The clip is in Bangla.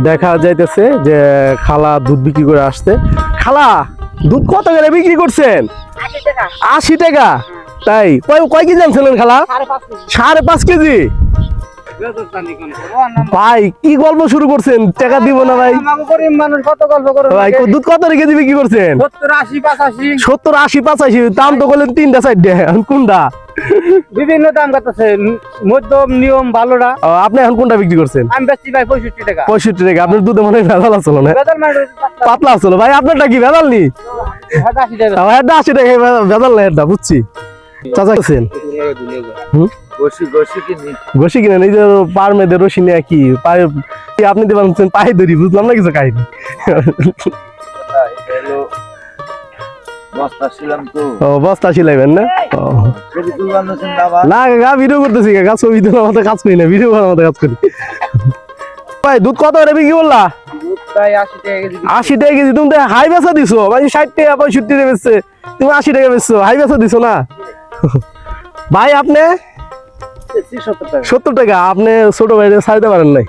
দেখা যাইতেছে যে খালা দুধ বিক্রি করে আসছে। খালা দুধ কত করে বিক্রি করছেন? 80 টাকা। তাই কয় কেজি আনছিলেন খালা? 5.5 কেজি। ভাই কি গল্প শুরু করছেন? টাকা দিব না ভাই। মানুষ কত গল্প করে ভাই দুধ কত কেজি বিক্রি করছেন? 70, 80, 85। দাম তো বললেন 3টা 4টা, কোনটা? বিভিন্ন দাম করতেছে, মধ্যম নিয়ম ভালোটা। আপনি এখন কোনটা বিক্রি করছেন? আমি বেচছি ভাই 65 টাকা। 65 টাকা। আপনার দুধে মনে হয় ভেজাল আসলো না? বেজাল মানে পাতলা আসলো ভাই। আপনারটা কি ভেজাল নি? 80 টাকা। আমার 80 টাকা ভেজাল না, এটা বুঝছি। চাচা গেছেন ঘষি কিনে নিজের পার মেয়েদের রশি নিয়ে কি পায়ে আপনি দিয়ে বানছেন পায়ে ধরি, বুঝলাম না কিছু কাহিনী। বস্তা ছিলাইবেন না? না গা ভিডিও করতেছি, গাছ ছবি তোলার মতো কাজ করি না, ভিডিও করার মতো কাজ করি। ভাই দুধ কত করে বিক্রি করলা? 80 টাকা কেজি। তুমি তো হাই বেচা দিছো ভাই, 60 টাকা 65 টাকা বেচছে, তুমি 80 টাকা বেচছো, হাই বেচা দিছো না ভাই। আপনি 70 টাকা। আপনি ছোট ভাইরে ছাড়তে পারেন নাই।